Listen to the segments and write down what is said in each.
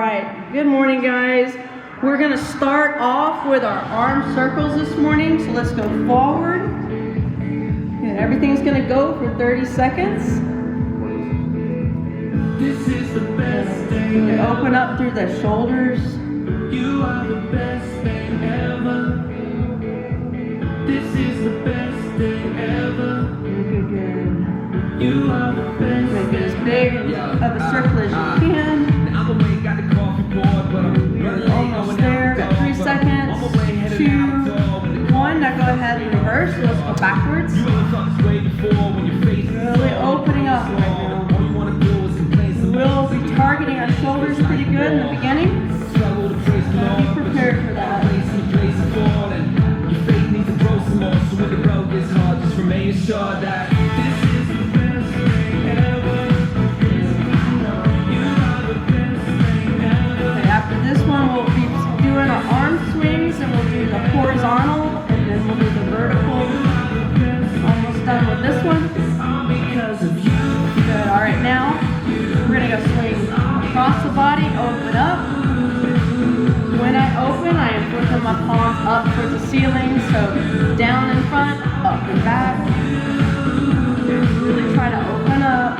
right, good morning guys. We're gonna start off with our arm circles this morning, so let's go forward. And everything's gonna go for 30 seconds. This is the best thing ever. Open up through the shoulders. You are the best thing ever. This is the best thing ever. Good. You are the best. Make it as big of a circle as you can. I'm away, got the coffee poured, but I'm running Almost there. Got 3 seconds. 2, 1. Now go ahead and reverse. Let's go backwards. You ever felt this way before when your face is Really opening up right now. all you want to do is complain some We'll be targeting our shoulders pretty good in the beginning. struggle to praise the Lord. Be prepared for that. Place fall and your faith needs to grow some more. So when the road gets hard, just remain assured that this is the best thing ever. You are the best thing ever. Okay, after this one, we'll be doing our arm swings, and we'll do the horizontal, and then we'll do the vertical. Almost done with this one. Because of you. Good. All right, now we're gonna go swing across the body, open up. When I open, I am pushing my palms up towards the ceiling, so down in front, up and back. Really try to open up.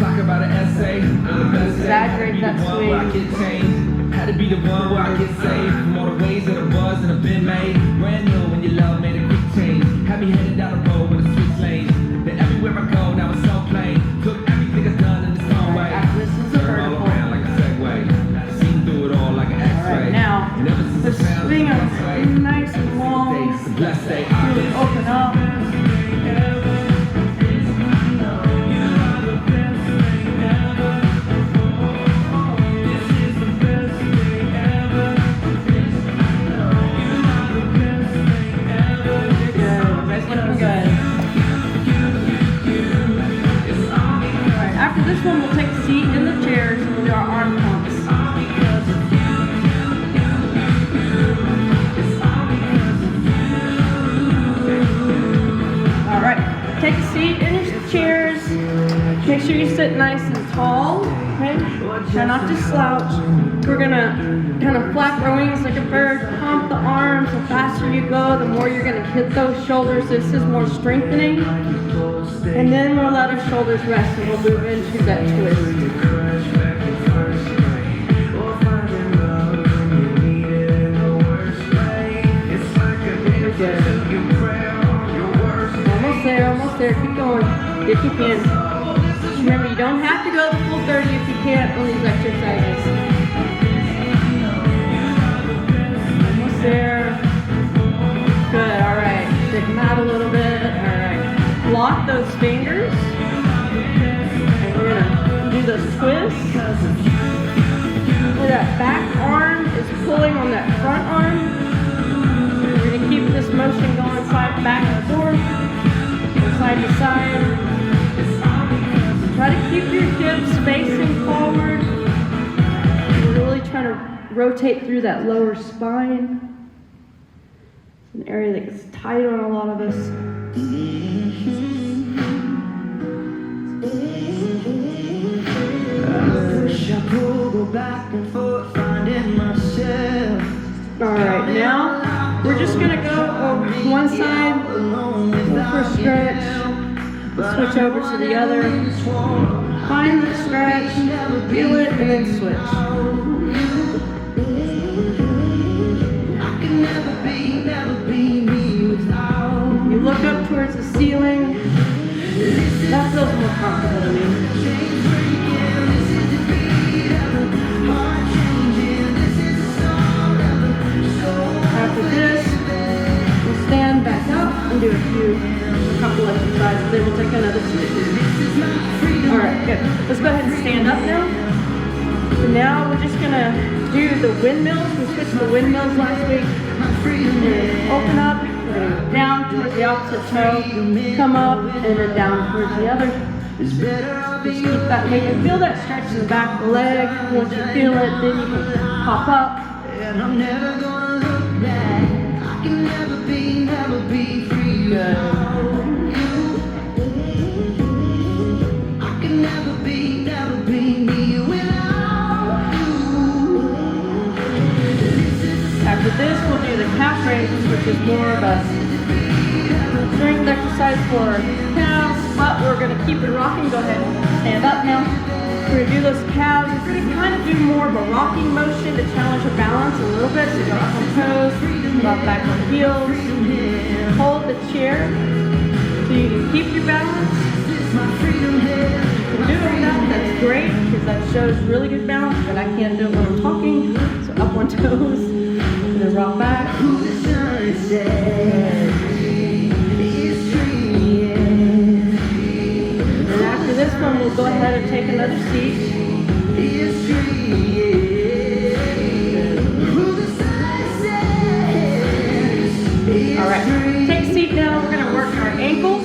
Talk about an essay. Exaggerate that swing. Where I get changed. Had to be the one where I get saved from all the ways that it was and I've been made. Brand new when your love made a quick change. Had me headed down the road with a switch lane. Then everywhere I go, now it's so plain. Took everything I've done in its own way. This is the Turn all vertical. around like a Segway. Seen through it all like an X-ray. All right, now And ever since the I found swing this is way, nice and long. it's a blessed day. I've Really been open up. This one we'll take a seat in the chairs and we'll do our arm pumps. Alright, take a seat in your chairs. Make sure you sit nice and tall. Okay? Try not to slouch. We're gonna kind of flap our wings like a bird, pump the arms. The faster you go, the more you're gonna hit those shoulders. This is more strengthening. And then we'll let our shoulders rest and we'll move into that twist. Almost there, keep going, if you can. Remember, you don't have to go the full 30 if you can't on these exercises. Almost there. Good, alright, stick them out a little bit, alright. Lock those fingers, and we're gonna do those twists. Where that back arm is pulling on that front arm. We're gonna keep this motion going back and forth, side to side. Try to keep your hips facing forward. We're really trying to rotate through that lower spine. It's an area that gets tight on a lot of us. Alright, now we're just going to go over one side for a stretch, switch over to the other, find the stretch, feel it, and then switch. You look up towards the ceiling. That feels more comfortable to me. After this, we'll stand back up and do a couple exercises. Then we'll take another seat. Alright, good. Let's go ahead and stand up now. So now we're just gonna do the windmills. We switched the windmills last week. Open up, we're gonna go down towards the opposite toe, come up, and then down towards the other. Just keep that, feel that stretch in the back of the leg. Once you feel it, then you can hop up. And I'm never gonna look back. I can never be free. Good. I can never be me without this, we'll do the calf raises, which is more of a strength exercise for calves, but we're going to keep it rocking. Go ahead and stand up now. We're going to do those calves. We're going to kind of do more of a rocking motion to challenge your balance a little bit. So go up on toes, drop back on heels, hold the chair so you can keep your balance. If you're doing that, that's great because that shows really good balance, but I can't do it when I'm talking. So up on toes, and then rock back. And after this one, we'll go ahead and take another seat. All right, take a seat now. We're going to work our ankles.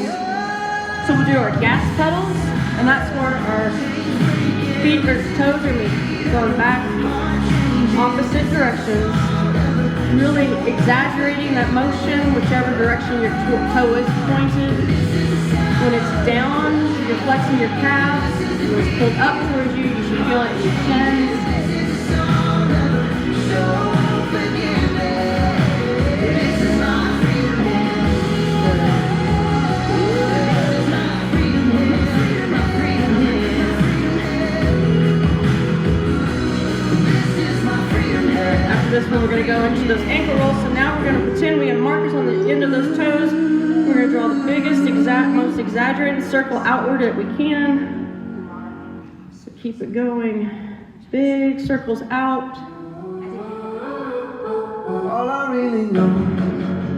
So we'll do our gas pedals, and that's where our feet or toes are going to be going back opposite directions. Really exaggerating that motion, whichever direction your toe is pointed. When it's down, you're flexing your calves. When it's pulled up towards you, you should feel it in your shins. This one we're going to go into those ankle rolls. So now we're going to pretend we have markers on the end of those toes. We're going to draw the biggest, most exaggerated circle outward that we can. So keep it going. Big circles out. All I really know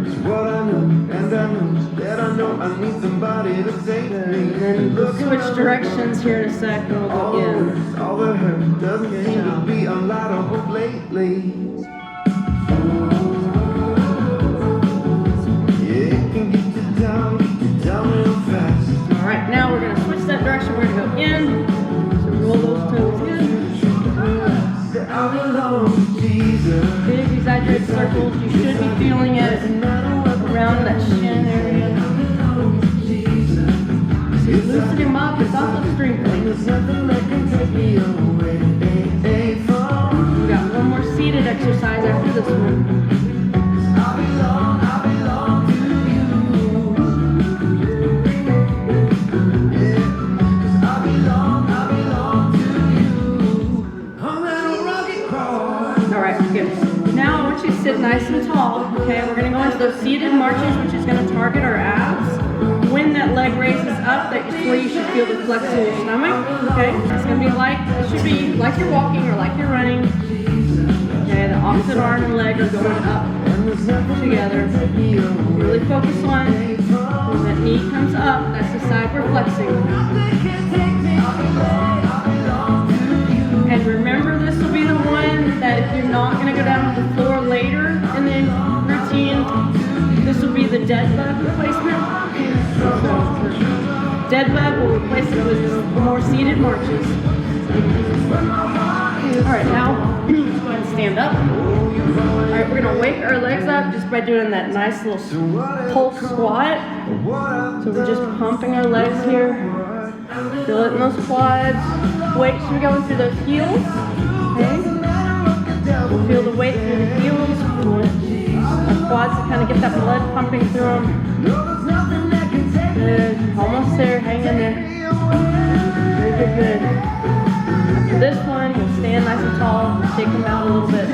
is what I know, and I know that I know I need somebody to save me. And then we'll switch directions here in a sec and we'll go in. All the hurt doesn't seem to be a lot of hope lately. Alright, now we're going to switch that direction. We're going to go in. So roll those toes in. Big exaggerated circles. You should be feeling it around that shin area. So you loosen him up. It's also strengthening. We got one more seated exercise after this one. Sit nice and tall. Okay, we're going to go into those seated marches, which is going to target our abs. When that leg raises up, that's where you should feel the flex in your stomach. Okay, it's going to be like, it should be like you're walking or like you're running. Okay, the opposite arm and leg are going up together. Really focus on when that knee comes up, that's the side we're flexing. And remember, this will be the one that if you're not going to go down to the floor later in the routine, this will be the dead bug replacement. Dead bug will replace it with the more seated marches. Alright, now let's go ahead and stand up. Alright, we're going to wake our legs up just by doing that nice little pulse squat. So we're just pumping our legs here. Feel it in those quads. Weight should be going through those heels. Okay. We'll feel the weight through the heels. We want our quads to kind of get that blood pumping through them. Good. Almost there. Hang in there. Very good, good. After this one, you'll stand nice and tall. Shake them out a little bit.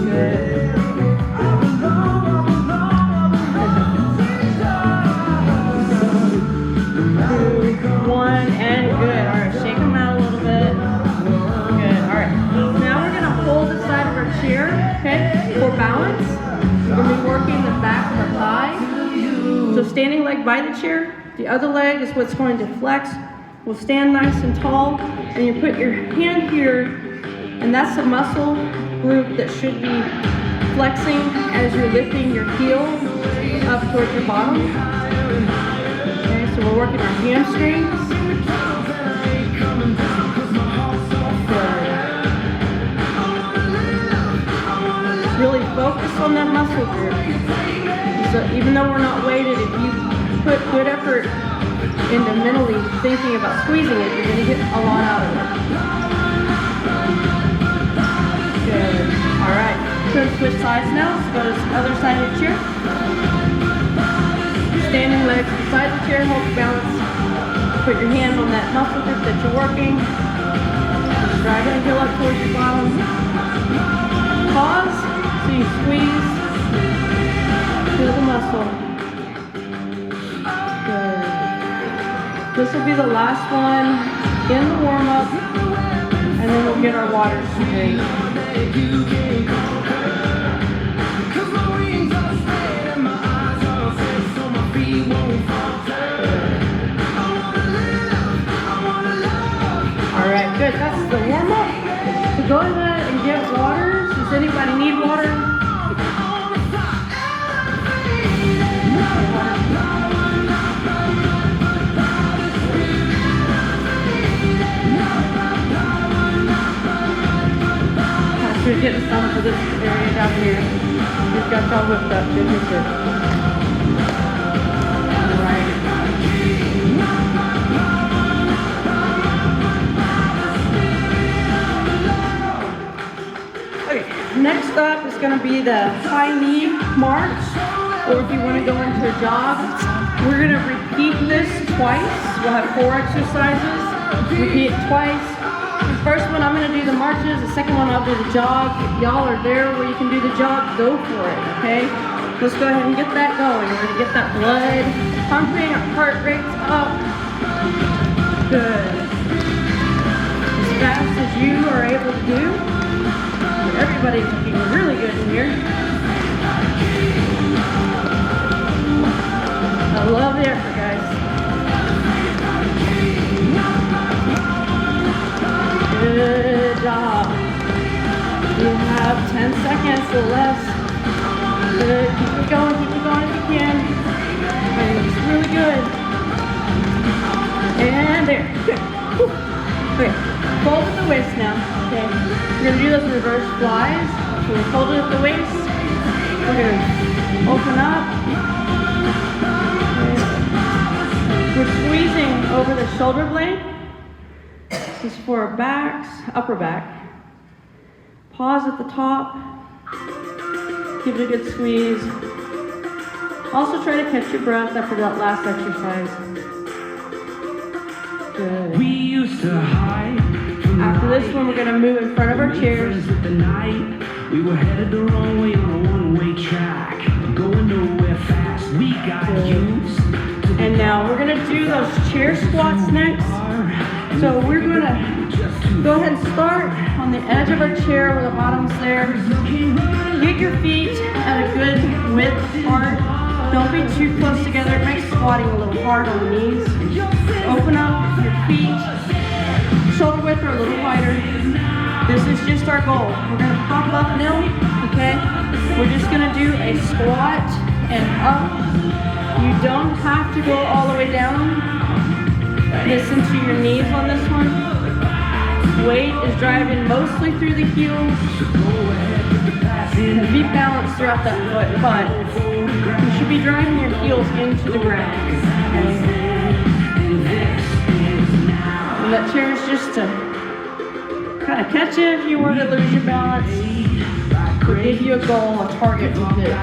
Good. One and good. Alright, shake them out a little bit. Good. Alright. Now we're going to hold the side of our chair, okay, for balance. We're going to be working the back of our thigh. So standing leg by the chair, the other leg is what's going to flex. We'll stand nice and tall, and you put your hand here, and that's a muscle group that should be flexing as you're lifting your heel up towards your bottom. So we're working our hamstrings. Just really focus on that muscle group. So even though we're not weighted, if you put good effort into mentally thinking about squeezing it, you're going to get a lot out of it. Good. All right. So to the other side of the chair. Standing legs beside the chair, hold your balance. Put your hand on that muscle group that you're working. Drag that heel up towards your bottom. Pause, so you squeeze. Feel the muscle. Good. This will be the last one in the warm-up, and then we'll get our water straight. Alright, good. That's the warm-up. So go ahead and get water. Does anybody need water? You're getting some for this area down here. Just got y'all whipped up. Good. Alright. Okay, next up is going to be the high knee march, or if you want to go into a jog. We're going to repeat this twice. We'll have 4 exercises. Repeat it twice. The first one I'm going to do the marches, the second one I'll do the jog. If y'all are there where you can do the jog, go for it, okay? Let's go ahead and get that going. We're going to get that blood pumping, our heart rate's up. Good. As fast as you are able to do. Everybody's looking really good in here. I love the effort, guys. Good job. You have 10 seconds or less. Good. Keep it going if you can. And it's really good. And there. Good. Okay. Fold at the waist now. Okay. We're going to do those reverse flies. So we're folded at the waist. We're going to open up. Okay. We're squeezing over the shoulder blade. This is for our backs, upper back. Pause at the top. Give it a good squeeze. Also try to catch your breath after that last exercise. Good. We used to hide. After this one, we're going to move in front of our chairs. With the night, we were headed the wrong way on a one-way track. Going nowhere fast. We got used. And now we're going to do those chair squats next. So we're going to go ahead and start on the edge of our chair where the bottom's there. Get your feet at a good width apart. Don't be too close together. It makes squatting a little hard on the knees. Open up your feet. Shoulder width are a little wider. This is just our goal. We're going to pop up now, okay? We're just going to do a squat and up. You don't have to go all the way down. Listen to your knees on this one. Weight is driving mostly through the heels. And be balanced throughout that foot, but you should be driving your heels into the ground. Okay? And that chair is just to kind of catch you if you were to lose your balance. Or give you a goal, a target to hit.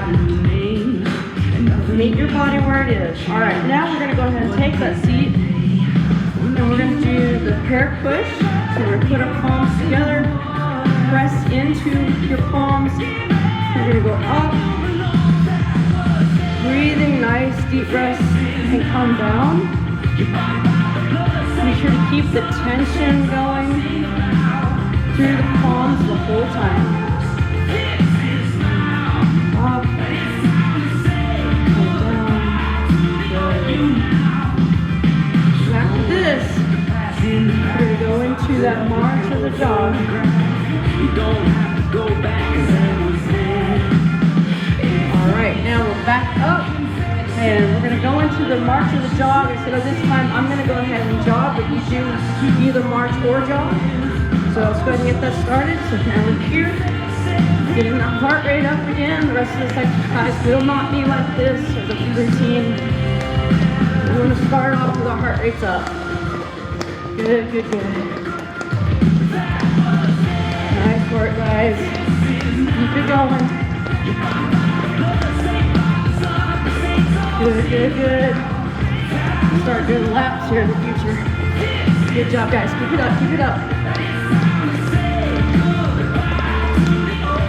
Meet your body where it is. Alright, now we're going to go ahead and take that seat. And we're going to do the pear push. So we're going to put our palms together, press into your palms. We're going to go up, breathing nice deep breaths, and come down. Be sure to keep the tension going through the palms the whole time. Up, and down, good. After this, we're going to go into that march of the jog. Alright, now we're back up and we're going to go into the march of the jog. Instead of this time, I'm going to go ahead and jog, but you do either march or jog. So let's go ahead and get that started. So now we're here, getting that heart rate up again. The rest of this exercise will not be like this as a routine. We're going to start off with our heart rates up. Good, good, good. Nice work, guys. Keep it going. Good, good, good. Start doing laps here in the future. Good job, guys. Keep it up, keep it up.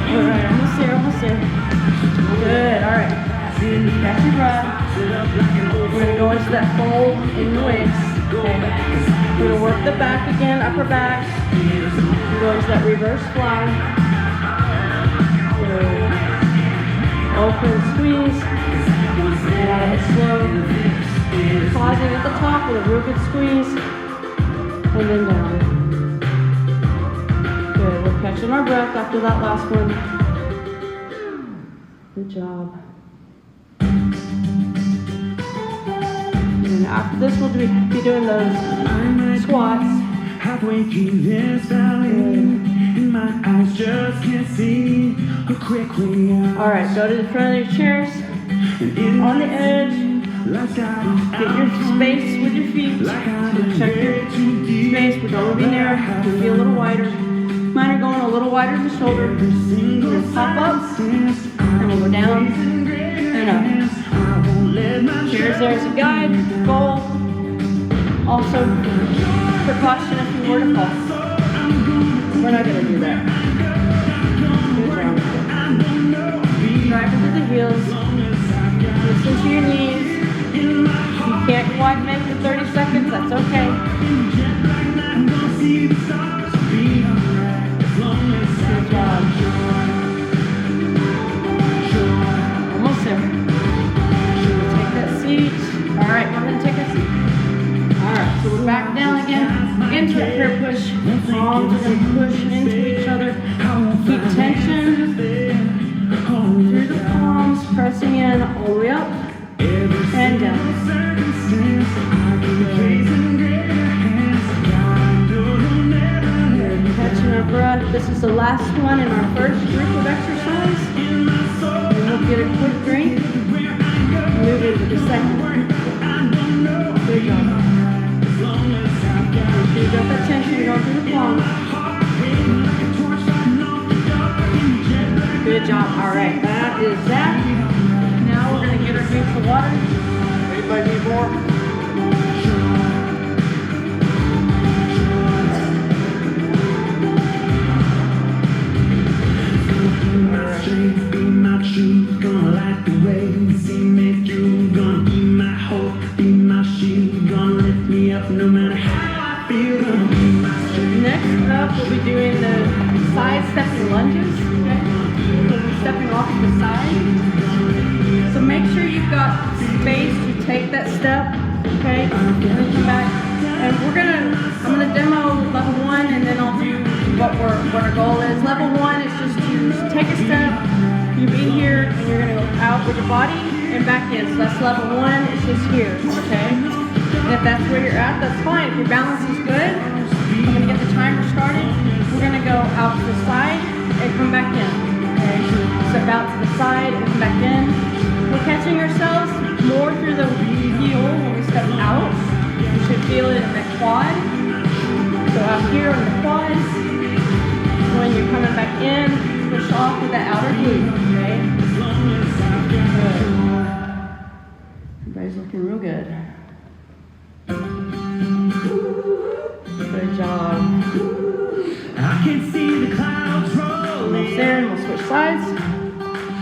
All right, almost there, almost there. Good, all right. Catch your breath. We're gonna go into that fold in the waist. Okay. We're gonna work the back again, upper back. We're going to that reverse fly. Good. Open, squeeze. And out of it slow. Pausing at the top with a real good squeeze. And then down. Good. We're catching our breath after that last one. Good job. And after this, we'll be doing those squats. Halfway through this valley, and my eyes just can't see a quick way out. All right, go to the front of your chairs. On the edge, get your space with your feet. Check your space. We're going to be narrow. We'll be a little wider. Mine are going a little wider in the shoulder. We're going to pop up, and we'll go down and up. Chairs there as a guide, goal. Also, precaution if you were to fall. We're not going to do that. Good job. Drive into the heels. Listen to your knees. If you can't quite make the 30 seconds, that's okay. Good job. Almost there. Take that seat. All right, we're going to take a seat. All right, so we're back down again into a prayer push. Arms are going to push into each other. Keep tension through the palms, pressing in all the way up and down. Good. Catching our breath. This is the last one in our first group of exercise. And we'll get a quick drink. Move into the second one. Good job. Make sure you got that tension going through the palms. Good job. All right, that is that. Now we're going to get our drinks of water. Anybody need more? Be my truth, gonna light the way, see me through, gonna be my hope, be my shield, gonna lift me up no matter how I feel, gonna be my strength. Next up, we'll be doing the side stepping lunges. Okay? We'll be stepping off to the side. So make sure you've got space to take that step. Okay? And then come back. And I'm gonna demo level 1, and then I'll do what our goal is. Level 1 is just to take a step. You be here, and you're gonna go out with your body and back in. So that's level 1. It's just here. Okay? And if that's where you're at, that's fine. If your balance is good, I'm gonna get the timer started. We're gonna go out to the side and come back in. Okay? Step out to the side and come back in. We're catching ourselves more through the heel when we step out. You should feel it in the quad. So out here in the quad. When you're coming back in, push off with that outer glute. Okay? Good. Everybody's looking real good. Good job. I can see the clouds rolling. Almost there, and we'll switch sides.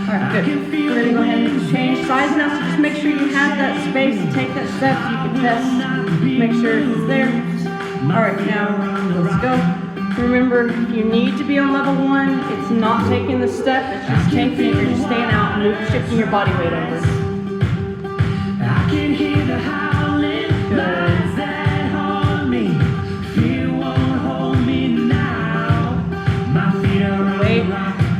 Alright, good. We're going to go ahead and change sides now, so just make sure you have that space to take that step so you can test. Make sure it's there. Alright, now let's go. Remember, if you need to be on level 1, it's not taking the step, it's just taking it, you're just staying out and shifting your body weight over. I can hear the howling birds that hold me. Fear won't hold me now. My feet are Weight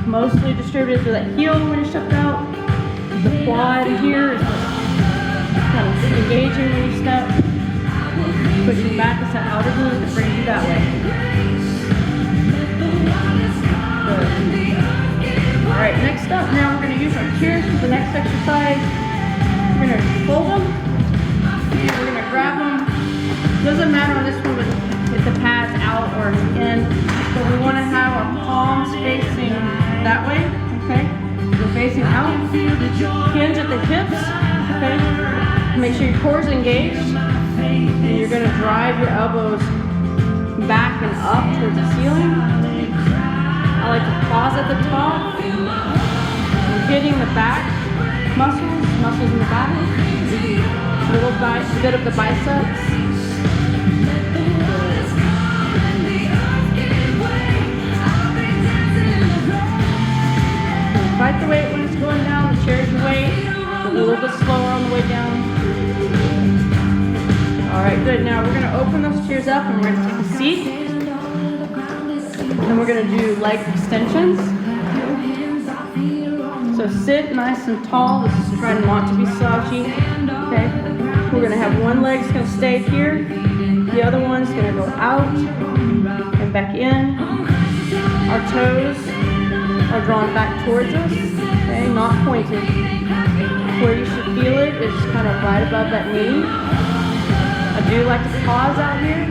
mostly distributed to that heel when you step out. The quad here is kind of engaging when you step. Pushing back is that outer glute that brings you that way. Good. Alright, next up, now we're going to use our chairs for the next exercise. We're going to fold them. And we're going to grab them. Doesn't matter on this one if the pad's out or in. But we want to have our palms facing that way. Okay? We're facing out. Hinge at the hips. Okay? Make sure your core is engaged. And you're going to drive your elbows back and up towards the ceiling. I like to pause at the top. We're hitting the back muscles in the back. A bit of the biceps. Fight the weight when it's going down. The chair's your weight. A little bit slower on the way down. All right, good. Now we're going to open those chairs up and we're going to take a seat. And we're going to do leg extensions. So sit nice and tall. This is trying not to be slouchy. Okay. We're going to have one leg's going to stay here. The other one's going to go out and back in. Our toes are drawn back towards us. Okay, not pointed. Where you should feel it is kind of right above that knee. I do like to pause out here.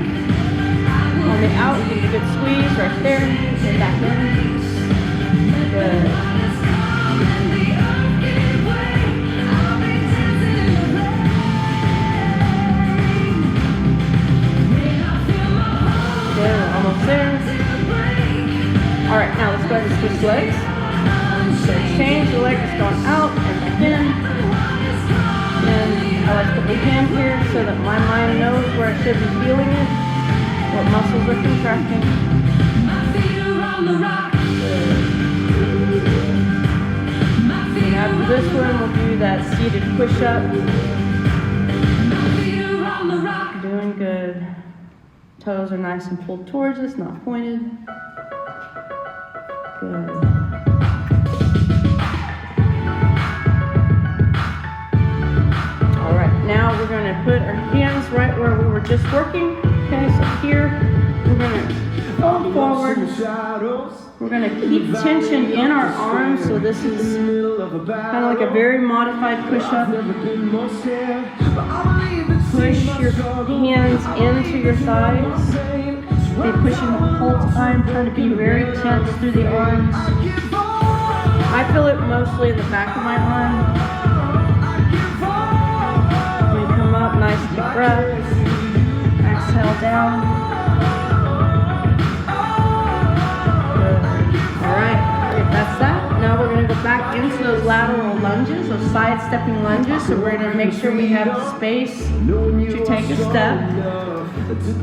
On the out, give a good squeeze right there. Get back in. Good. Good, we're almost there. All right, now let's go ahead and switch legs. So change the leg that's going out and back in. And I like to put my hand here so that my mind knows where I should be feeling it. What muscles are contracting. And after this one, we'll do that seated push-up. Doing good. Toes are nice and pulled towards us, not pointed. Good. All right, now we're going to put our hands right where we were just working. Okay, so here we're going to fold forward. We're going to keep tension in our arms, so this is kind of like a very modified push-up. Push your hands into your thighs. Be pushing the whole time, trying to be very tense through the arms. I feel it mostly in the back of my arm. When you come up, nice deep breath. Exhale down. Good. All right, that's that. Now we're going to go back into those lateral lunges, those side-stepping lunges. So we're going to make sure we have space to take a step.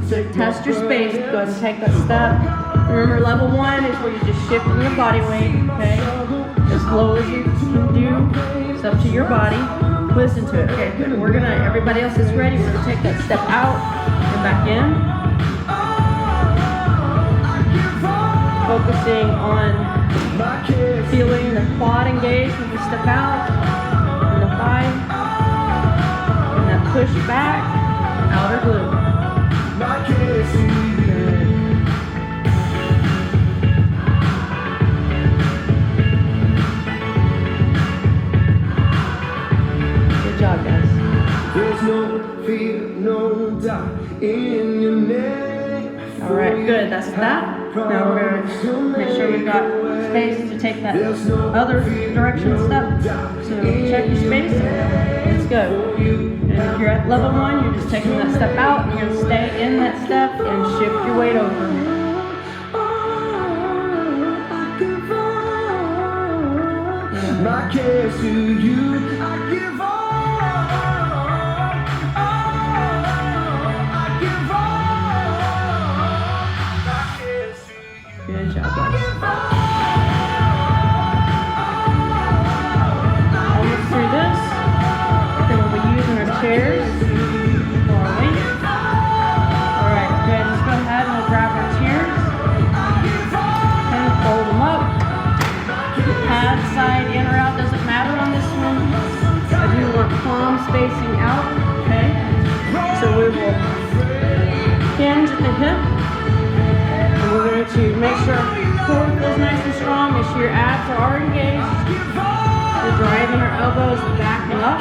So test your space, go ahead and take that step. Remember, level 1 is where you're just shifting your body weight, okay? As low as you can do, it's up to your body. Listen to it, okay, good. Everybody else is ready, we're gonna take that step out and back in. Focusing on feeling the quad engage when you step out, and the thigh, and that push back, outer glute. Good. Good job, guys. There's no fear, no doubt in your name. All right, good. That's that. Now we're going to make sure we've got space to take that other direction step. So check your space. Let's go. And if you're at level 1, you're just taking that step out. You're going to stay in that step and shift your weight over. My cares to you, I give all. Good job, guys. Almost through this. Then we'll be using our chairs for our weight. Alright, good. Let's go ahead and we'll grab our chairs. And fold them up. Pad side in or out doesn't matter on this one. I do want palm spacing out. Okay. So we will hinge at the hip. We're going to make sure our core feels nice and strong. Make sure your abs are engaged. We're driving our elbows back and up.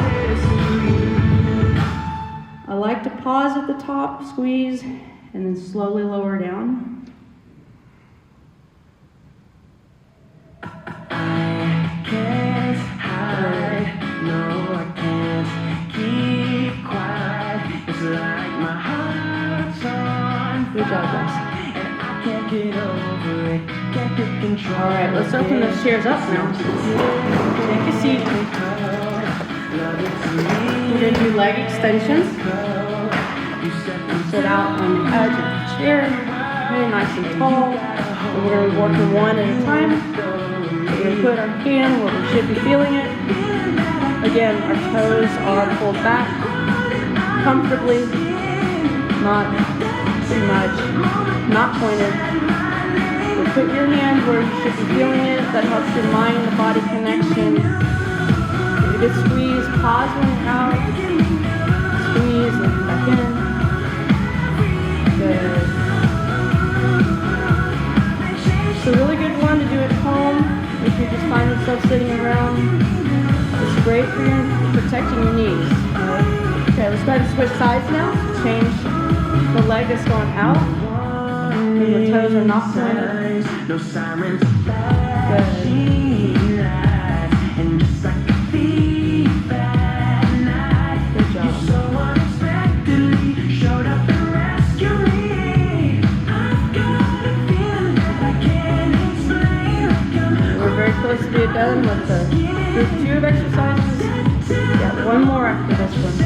I like to pause at the top, squeeze, and then slowly lower down. I can't hide, no I can't All right, let's open those chairs up now. Take a seat. We're going to do leg extensions. Sit out on the edge of the chair, very nice and tall. And we're going to be working one at a time. We're going to put our hand where we should be feeling it. Again, our toes are pulled back comfortably, not too much, not pointed. So put your hand where you should be feeling it. That helps your mind and body connection. Give it a good squeeze, pause when you're out. Squeeze and come back in. Good. It's a really good one to do at home if you just find yourself sitting around. It's great for protecting your knees. Okay, let's go ahead and switch sides now. Change the leg that's going out. And the toes are not pointed. No sirens. Good. Good job. So unexpectedly showed up and rescued me. I've got a feeling that I can't explain. We're very close to being done with the group 2 of exercises. Got one more after this one.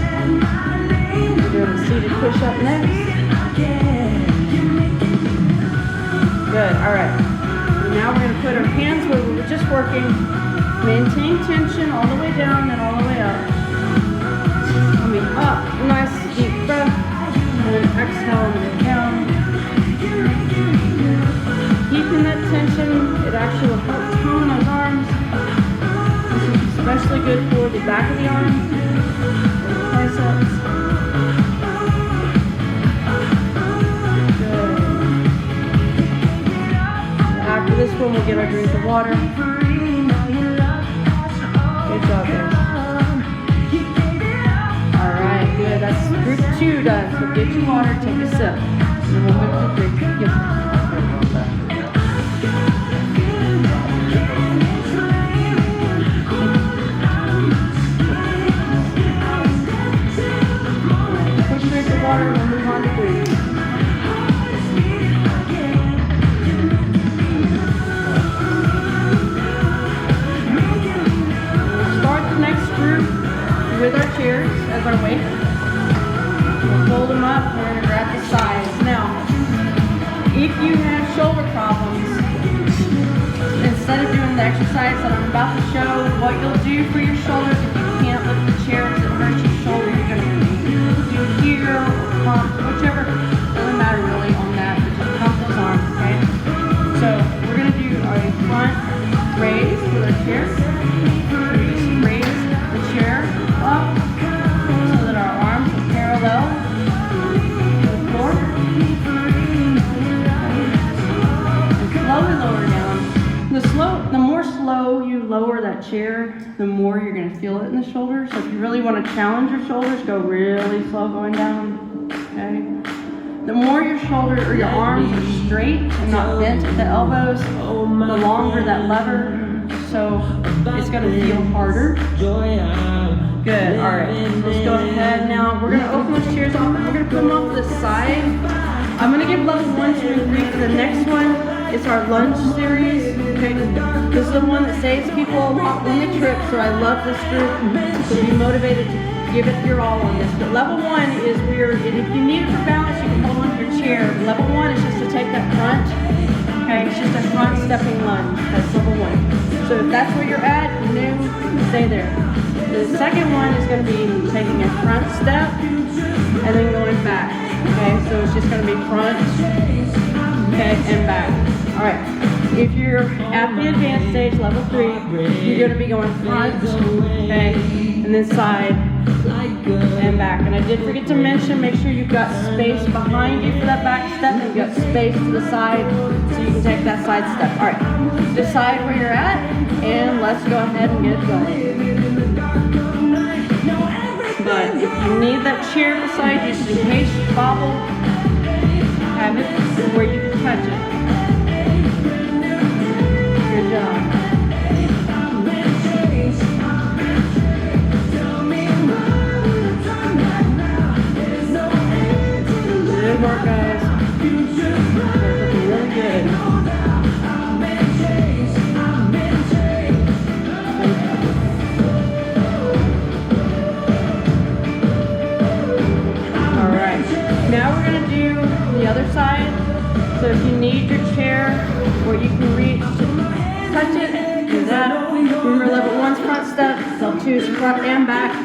We're doing a seated push-up next. Good, all right. Now we're going to put our hands where we were just working. Maintain tension all the way down and all the way up. Coming up, nice deep breath. And then exhale and then down. Keeping that tension, it actually will help tone those arms. This is especially good for the back of the arm, or the triceps. Good. After this one, we'll get our drink of water. Good job, guys. All right, good. That's group 2 done. So get your water, take a sip. And then we'll move to group 3. Yes. Water, we'll move on to 3. We'll start the next group with our chairs as our weight. We'll fold them up, we're going to grab the sides. Now, if you have shoulder problems, instead of doing the exercise that I'm about to show, what you'll do for your shoulders, if you can't lift the chair because it hurts your shoulder, you're going to do here, pump, whichever, doesn't matter really on that, but just pump those arms, okay? So we're going to do a front raise with our chair. Just raise the chair up so that our arms are parallel to the floor. And slowly lower down. The more slow you lower that chair, the more you're going to feel it in the shoulders. So if you really want to challenge your shoulders, go really slow going down. Okay. The more your shoulder or your arms are straight and not bent at the elbows, the longer that lever. So it's going to feel harder. Good. All right. So let's go ahead now. We're going to open those chairs off and we're going to put them off to the side. I'm going to give level 1, 2, and 3 for the next one. It's our lunge series. Okay. This is the one that saves people a lot when they trip, so I love this group. So be motivated to give it your all on this. But level 1 is if you need it for balance, you can hold on to your chair. Level 1 is just to take that front. Okay, it's just a front stepping lunge. That's level 1. So if that's where you're at, new, stay there. The second one is going to be taking a front step and then going back. Okay, so it's just going to be front, okay, and back. All right. If you're at the advanced stage, level 3, you're going to be going front, okay, and then side and back. And I did forget to mention, make sure you've got space behind you for that back step, and you've got space to the side so you can take that side step. All right. Decide where you're at, and let's go ahead and get going. But if you need that chair beside you, just in case you bobble, have it where you can touch it. Good job. Good work, guys. That's looking really good. where you can reach, touch it, do that. Remember level 1's front step, level 2 is front and back,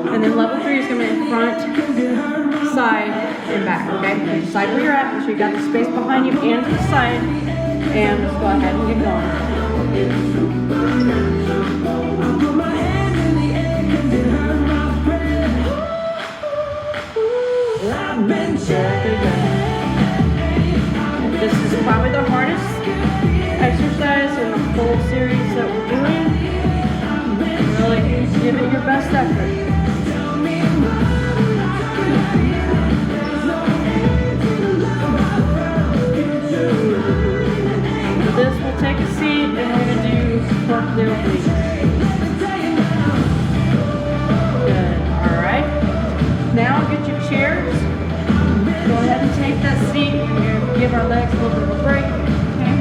and then level 3 is going to be front, side, and back, okay? Decide where you're at, make sure you got the space behind you and to the side, and let's go ahead and get going. This is probably the hardest exercise in the whole series that we're doing. Really give it your best effort. For this, we'll take a seat and we're going to do core clear obliques. Good. All right. Now get your chairs. Go ahead and take that seat. We're going to give our legs a little bit of a break. Okay?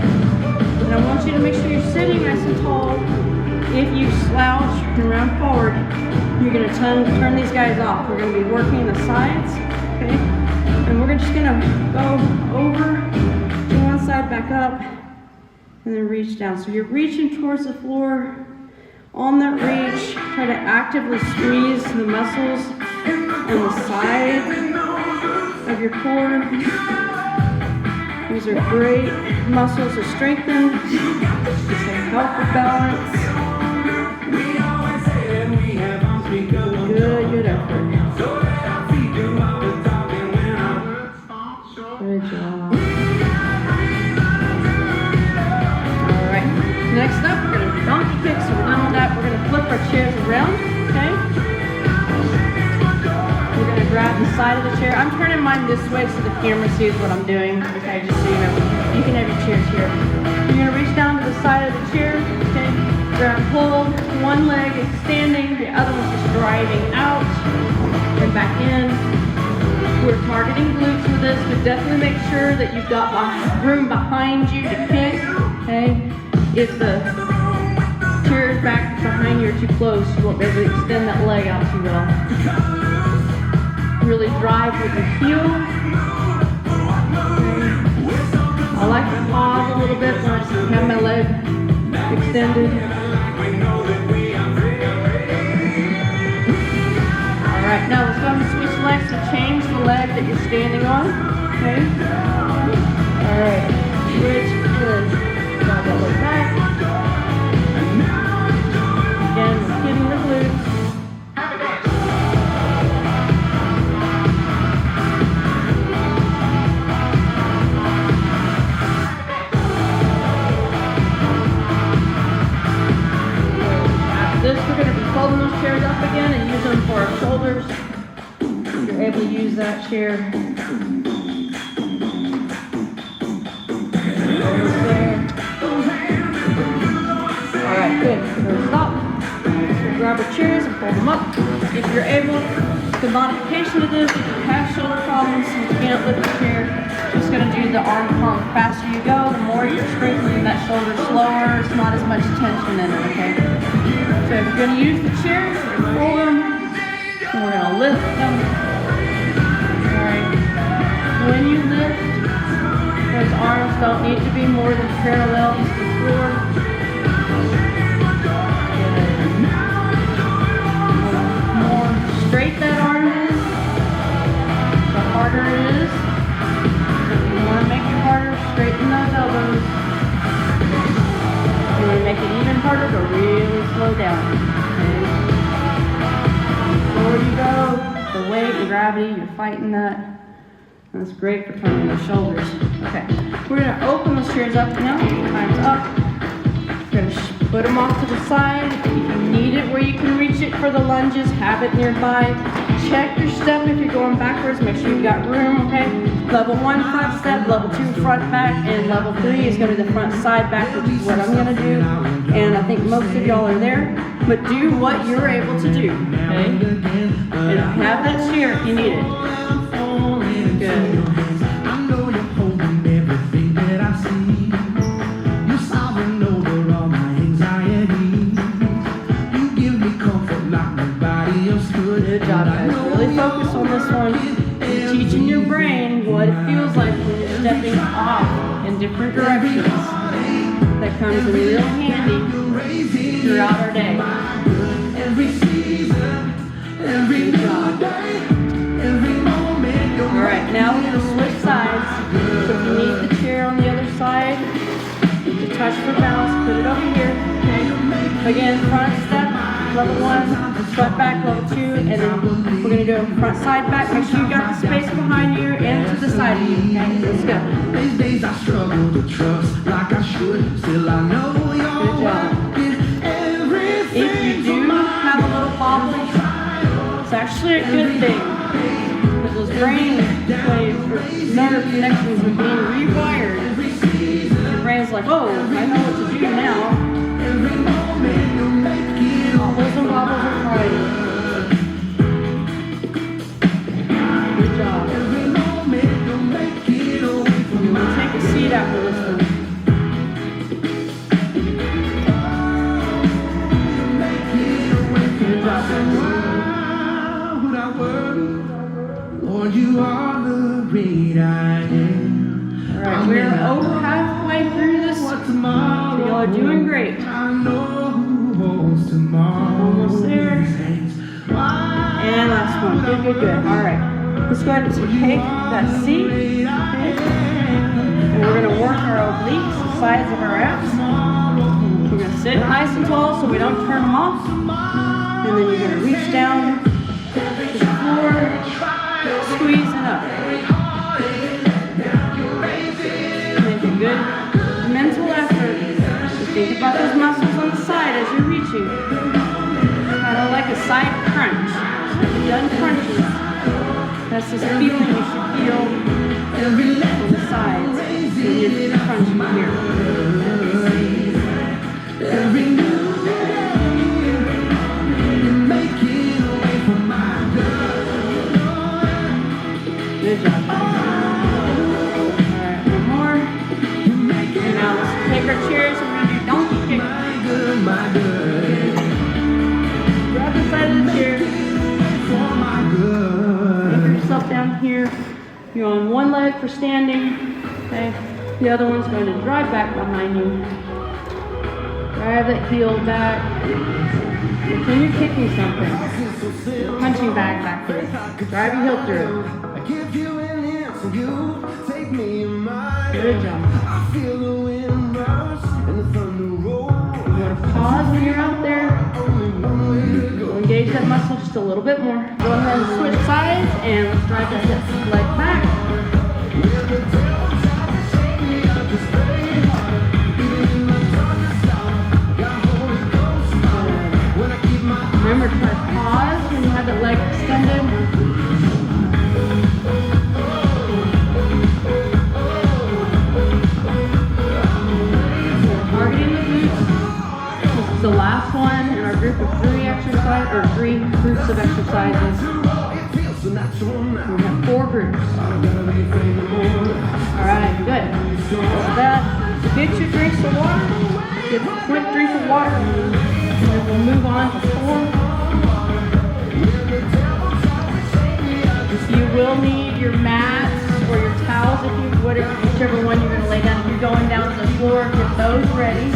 And I want you to make sure you're sitting nice and tall. If you slouch and round forward, you're going to turn these guys off. We're going to be working the sides. Okay? And we're just going to go over to one side, back up, and then reach down. So you're reaching towards the floor. On that reach, try to actively squeeze the muscles on the side of your core. These are great muscles to strengthen, to help with balance. Good effort. Good job. Alright, next up we're going to do donkey kicks. So we're done with that. We're going to flip our chairs around, okay? We're going to grab the side of the chair. I'm turning mine this way so the camera sees what I'm doing. Okay, just so you know. You can have your chairs here. You're going to reach down to the side of the chair. Okay, grab hold. One leg is standing, the other one's just driving out and back in. We're targeting glutes with this, but definitely make sure that you've got room behind you to kick. Okay, if the chair is back behind you or too close, you won't be able to extend that leg out too well. Really drive with your heel. I like to pause a little bit when I have my leg extended. Alright, now let's go ahead and switch legs to change the leg that you're standing on. Okay? Alright, switch good. Drop that leg back. Again, we're hitting the glutes. This, we're going to be folding those chairs up again and use them for our shoulders. You're able to use that chair. Alright, good. We'll stop. We'll grab our chairs and fold them up. If you're able, the modification of this, if you have shoulder problems and you can't lift the chair, just going to do the arm pump. The faster you go, the more you're strengthening that shoulder slower. It's not as much tension in it, okay? So if you're going to use the chairs, we're going to fold them, and we're going to lift them. Alright. When you lift, those arms don't need to be more than parallel to the floor. The more straight that arm is, the harder it is. If you want to make it harder, straighten those elbows. You want to make it even harder, but really slow down. Okay. The slower you go, the weight, the gravity, you're fighting that. That's great for turning the shoulders. Okay, we're going to open those chairs up now. Time's up. We're going to put them off to the side. If you need it where you can reach it for the lunges, have it nearby. Check your step if you're going backwards. Make sure you've got room, okay? Level 1 front step, level 2 front back, and level 3 is going to be the front side back, which is what I'm going to do. And I think most of y'all are there. But do what you're able to do, okay? And have that chair if you need it. Good. Good job, guys. Really focus on this one. You're teaching your brain what it feels like when you're stepping off in different directions. that comes in real handy throughout our day. Every season, every Good job. day, every moment. All right, now we're going to switch sides. So if you need the chair on the other side, to touch for balance, put it over here. Okay. Again, front step, level 1, front back, level 2, and then we're going to do front side back. Make sure you got the space behind you and to the side of you. Okay, let's go. These days I struggle to trust like I should. Still I know you're Good job. If you do have a little wobble, it's actually a good thing. Because those brain waves or nerve connections are being rewired. Your brain's like, oh, I know what to do now. Wobbles and wobbles are Friday. Good job. You want to take a seat after this one. Good job. Lord, you are the great I am. Alright, we're over halfway through this. Y'all are doing great. I know who holds tomorrow. Almost there. And last one. Good, good, good. Alright. Let's go ahead and take that seat. Okay. And we're going to work our obliques, the sides of our abs. We're going to sit nice and tall so we don't turn them off. And then you're going to reach down to the floor, squeezing up. Make a good mental effort. Just think about those muscles on the side as you're reaching. Kind of like a side crunch. So if you've done crunches, that's this feeling you should feel on the sides when you're crunching here. Every new day, you're making a way for my Good job. Alright, one more. And now let's take our chairs and we're going to do donkey kick. my good, Grab the side of the chair. for my good. Anchor yourself down here. You're on one leg for standing. Okay. The other one's going to drive back behind you. Drive that heel back. Pretend you're kicking something. Punching bag backwards. Drive your heel through. I give you an inch and you take me in my Good job. I feel the wind rush and the thunder roll. You want to pause when you're out there. We'll engage that muscle just a little bit more. Go ahead and switch sides and let's drive that leg back. Remember to pause when you have that leg extended. Targeting the glutes. This is the last one in our group of 3 exercises, or 3 groups of exercises. We have 4 groups. Alright, good. So that, get your drinks of water. Get a quick drink of water. And then we'll move on to 4. You will need your mats or your towels if you whichever one you're going to lay down. If you're going down to the floor, get those ready.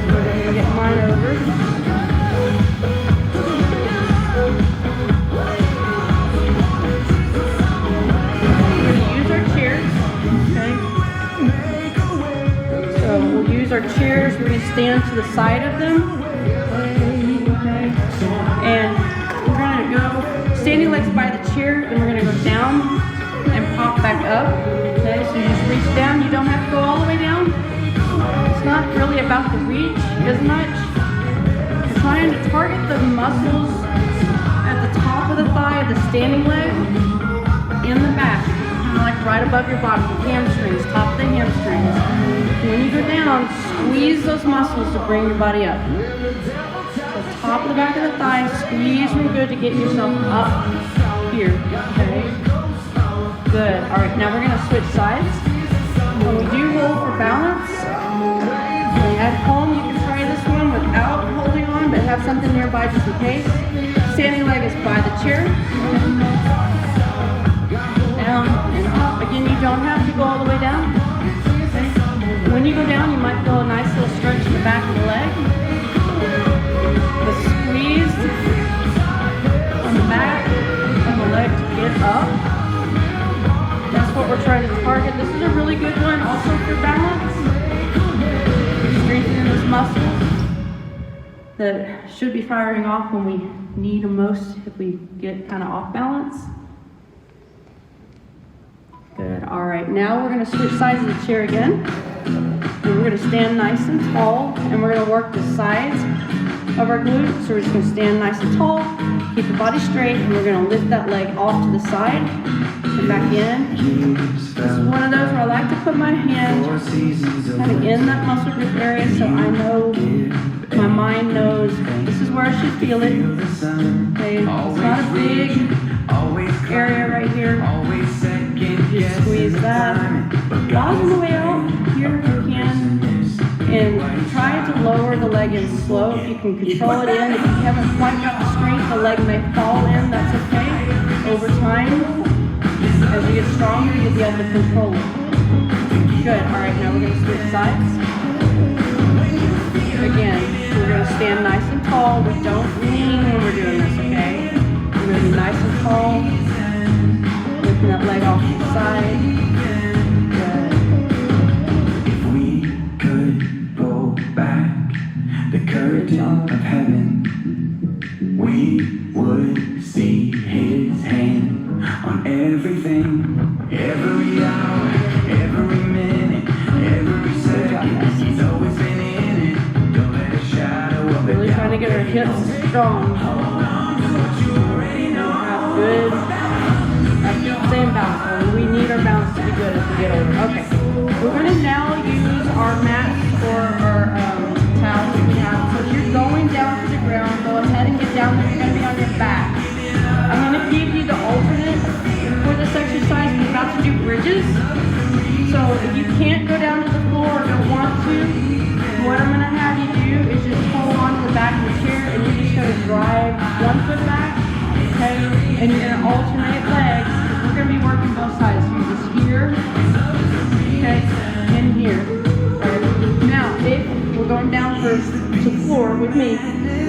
We're going to get mine over. We're going to use our chairs. Okay. So we'll use our chairs. We're going to stand to the side of them. Okay. And we're going to go standing legs by the chair, and we're going to go down and pop back up. Okay, so you just reach down. You don't have to go all the way down. It's not really about the reach as much. You're trying to target the muscles at the top of the thigh, the standing leg, in the back. Kind of like right above your bottom, the hamstrings, top of the hamstrings. When you go down, squeeze those muscles to bring your body up. So top of the back of the thigh, squeeze real good to get yourself up here. Okay. Good. All right, now we're going to switch sides. When we do hold for balance, at home you can try this one without holding on, but have something nearby just in case. Standing leg is by the chair. Down and up. Again, you don't have to go all the way down. Okay. When you go down, you might feel a nice little of the leg. The squeeze on the back of the leg to get up. That's what we're trying to target. This is a really good one also for balance. Strengthening those muscles that should be firing off when we need them most if we get kind of off balance. Good. All right, now we're going to switch sides of the chair again. And we're going to stand nice and tall, and we're going to work the sides of our glutes. So we're just going to stand nice and tall, keep the body straight, and we're going to lift that leg off to the side and back in. This is one of those where I like to put my hand kind of in that muscle group area so I know, my mind knows this is where I should feel it. Okay, it's not a big area right here. Just squeeze that. All the way out here if you can. And try to lower the leg in slow. If you can control it in. If you haven't quite got the strength, the leg may fall in. That's okay. Over time, as you get stronger, you'll be able to control it. Good. All right, now we're going to switch sides. Again, we're going to stand nice and tall. We don't lean when we're doing this, okay? We're going to be nice and tall. Lifting that leg off to the side. Good. If we could pull back the curtain of heaven, we would see his hand on everything, every hour, every minute, every second. He's always been in it. Don't let a shadow of a Really doubt. trying to get our hips strong. Have good. Same balance. We need our balance to be good as we get older. Okay. We're going to now use our mats or our towels that we have. So if you're going down to the ground, go ahead and get down there. You're going to be on your back. I'm going to give you the alternate for this exercise. We're about to do bridges. So if you can't go down to the floor or don't want to, what I'm going to have you do is just hold on to the back of the chair and you're just going to drive one foot back. Okay? And you're going to alternate legs. We're going to be working both sides. So you're just here, okay, and here. Right. Now, if we're going down first to the floor with me,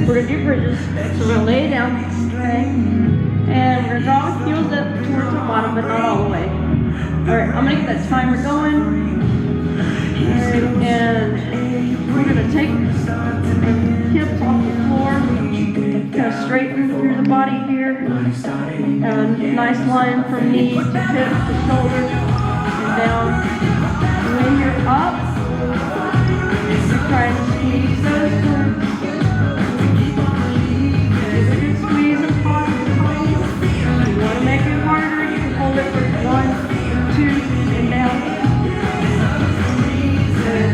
we're going to do bridges. So we're going to lay it down, okay, and we're going to draw the heels up towards the bottom, but not all the way. All right, I'm going to get that timer going. All right, and we're going to take the hips off the floor. Kind of straighten through the body here. Nice line from knee to hip to shoulder and down. When you're up, you're trying to squeeze those glutes. Give a good squeeze and pause. If you want to make it harder, you can hold it for 1, 2, and down. Good.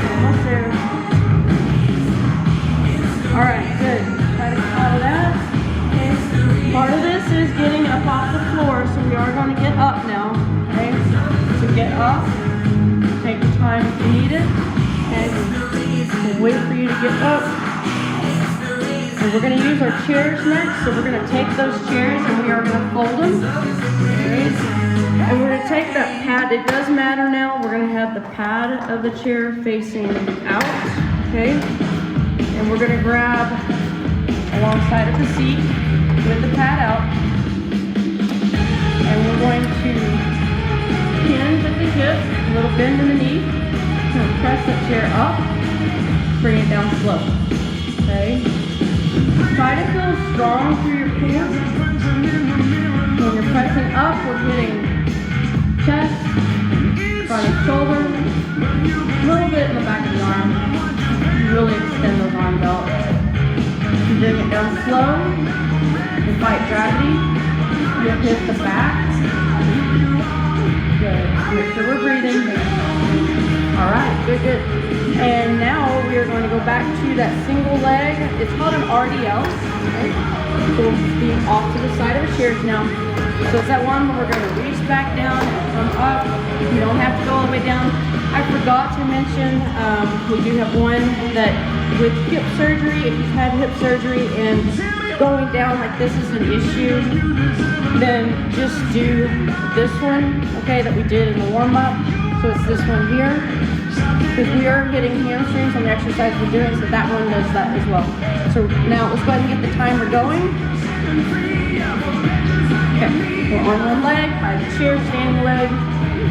Almost there. Alright, good. Try to get out of that. Okay. Part of this is getting up off the floor, so we are going to get up now. Okay? So get up. Take your time if you need it. Okay? We'll wait for you to get up. And we're going to use our chairs next. So we're going to take those chairs and we are going to fold them. Okay? And we're going to take that pad. It does matter now. We're going to have the pad of the chair facing out. Okay? And we're going to grab alongside of the seat with the pad out. And we're going to pin with the hip, a little bend in the knee. We're going to press the chair up, bring it down slow. Okay? Try to feel strong through your core. When you're pressing up, we're hitting chest, front of shoulder, a little bit in the back of the arm. Really extend those arm belts. You bring it down slow. You fight gravity. You'll hit the back. Good. Make sure we're breathing. Alright, good, good. And now we are going to go back to that single leg. It's called an RDL. Okay? So we'll be off to the side of the chairs now. So it's that one where we're going to reach back down and come up. You don't have to go all the way down. I forgot to mention, we do have one that with hip surgery, if you've had hip surgery and going down like this is an issue, then just do this one, okay, that we did in the warm-up. So it's this one here. Because we are hitting hamstrings on the exercise we're doing, so that one does that as well. So now let's go ahead and get the timer going. Okay, we're on one leg, by the chair, standing leg.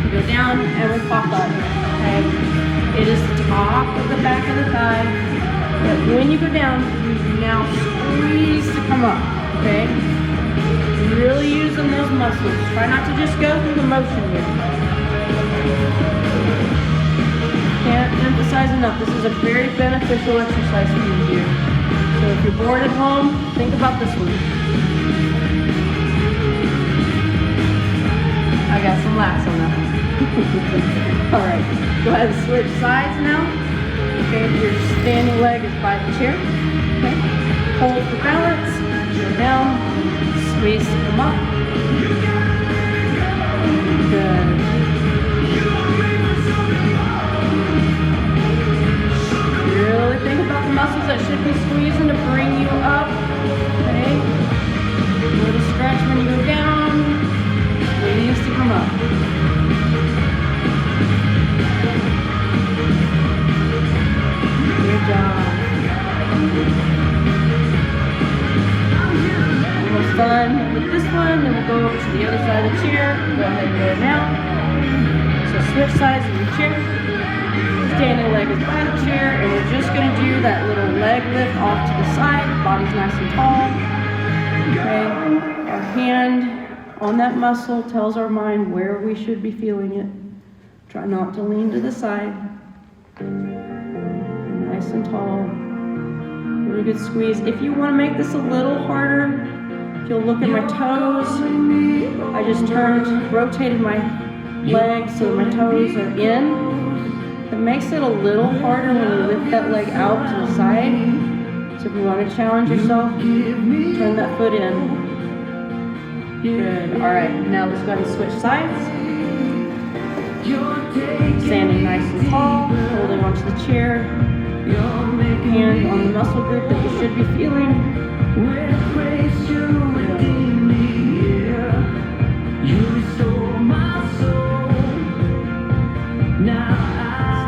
We go down and we pop up. Okay, it is the top of the back of the thigh. But when you go down, you now squeeze to come up. Okay, really using those muscles. Try not to just go through the motion here. Can't emphasize enough, this is a very beneficial exercise for you to do. So if you're bored at home, think about this one. I got some laughs on that one. Alright, go ahead and switch sides now. Okay, your standing leg is by the chair. Okay, hold for balance, go down, squeeze to come up. Good. Really think about the muscles that should be squeezing to bring you up. Okay. A little stretch when you go down. Squeeze to come up. Good job. Almost done with this one. Then we'll go over to the other side of the chair. Go ahead and go down. So switch sides of the chair. Standing leg is by the chair, and we're just going to do that little leg lift off to the side. Body's nice and tall. Okay, our hand on that muscle tells our mind where we should be feeling it. Try not to lean to the side. Nice and tall. Really good squeeze. If you want to make this a little harder, if you'll look at my toes, I just rotated my legs so my toes are in. It makes it a little harder when you lift that leg out to the side. So if you want to challenge yourself, turn that foot in. Good. Alright, now let's go ahead and switch sides. Standing nice and tall, holding onto the chair. Hand on the muscle group that you should be feeling.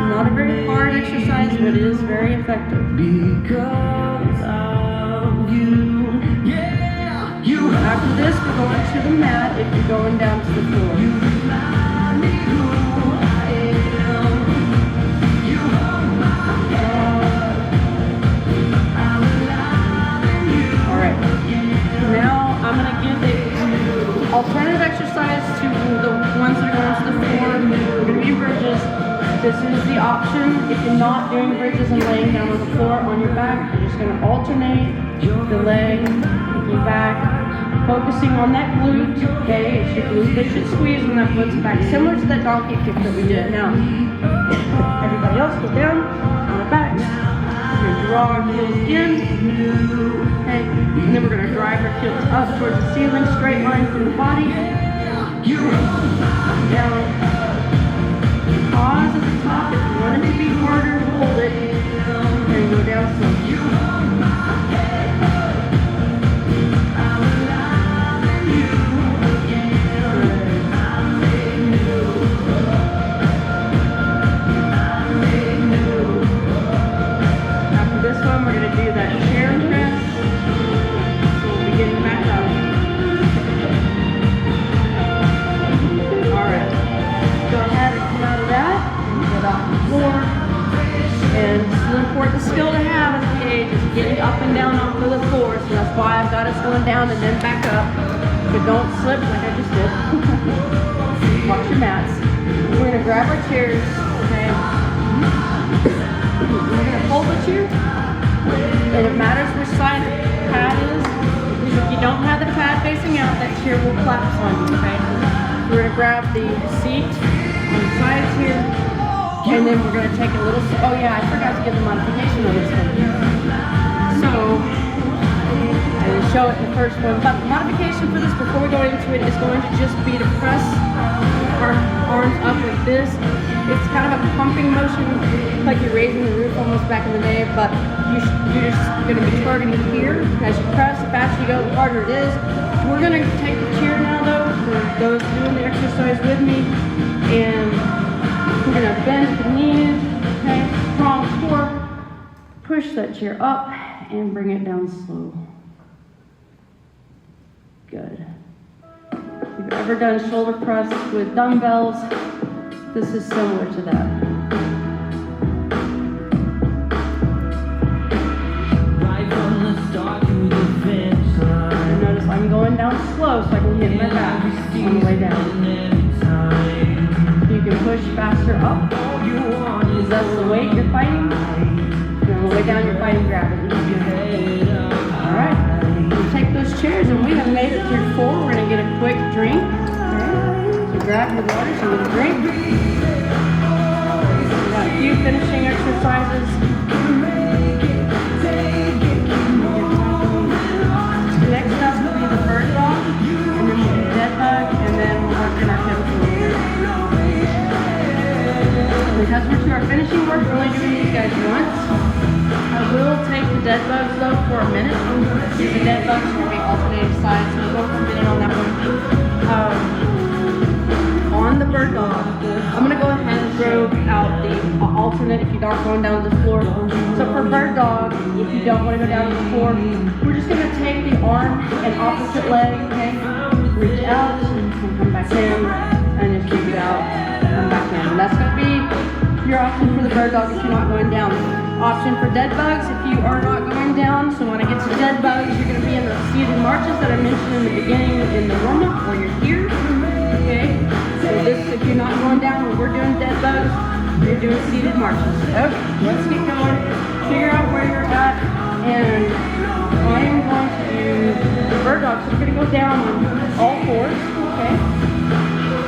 Not a very hard exercise, but it is very effective. Because of you, yeah. After this, we're going to the mat if you're going down to the floor. You remind me who I am. You hold my heart. I'm alive in you. Alright. Now I'm going to give the alternative exercise to the ones that are going to the floor. We're going to be bridges. This is the option. If you're not doing bridges and laying down on the floor on your back, you're just going to alternate the leg, looking back, focusing on that glute. Okay, it's your glute that should squeeze when that foot's back, similar to that donkey kick that we did. Now, everybody else go down on the back. You're going to draw our heels in. Okay, and then we're going to drive our heels up towards the ceiling, straight line through the body. Down. Pause at the top. If you want it to be harder, hold it. And go down some. After this one, we're going to do that chair press. So we'll be getting back up. Alright. Go ahead and come out of that and get off the floor. And this is an important skill to have at the age, is getting up and down off of the floor. So that's why I've got us going down and then back up. But don't slip like I just did. Watch your mats. We're going to grab our chairs, okay? We're going to hold the chair. And it matters which side the pad is. Because if you don't have the pad facing out, that chair will collapse on you, okay? We're going to grab the seat on the sides here, and then we're going to take a little, oh yeah, I forgot to give the modification on this one. So, I didn't show it in the first one, but the modification for this before we go into it is going to just be to press our arms up like this. It's kind of a pumping motion, like you're raising the roof almost back in the day, but you're just going to be targeting here. As you press, the faster you go, the harder it is. We're going to take the chair now though, for those doing the exercise with me, and We're gonna bend the knees, okay? Strong core. Push that chair up and bring it down slow. Good. If you've ever done shoulder press with dumbbells, this is similar to that. Right from the start to the finish line. Notice I'm going down slow so I can hit my back on the way down. You can push faster up. Is that the weight you're fighting? And on the way down you're fighting gravity. Alright. Take those chairs and we have made it through 4. We're going to get a quick drink. Okay. So grab your water so you can drink. We've got a few finishing exercises. Next up will be the bird dog, and then we'll do dead bug, and then we'll work in our hips a little bit. Because we're to our finishing work, we're only doing these guys once. I will take the dead bugs though for a minute. The dead bugs are going to be alternating sides, so we'll go for a minute on that one. On the bird dog, I'm going to go ahead and throw out the alternate if you aren't going down to the floor. So for bird dog, if you don't want to go down to the floor, we're just going to take the arm and opposite leg, okay? Reach out and come back in, and just reach out and come back in. And that's going to be your option for the bird dog if you're not going down. Option for dead bugs if you are not going down. So when I get to dead bugs, you're going to be in the seated marches that I mentioned in the beginning in the warm-up where you're here. Okay? So this, if you're not going down when we're doing dead bugs, you're doing seated marches. Okay, let's get going. Figure out where you're at, and I am going to do the bird dog. So we're going to go down on all 4s, okay?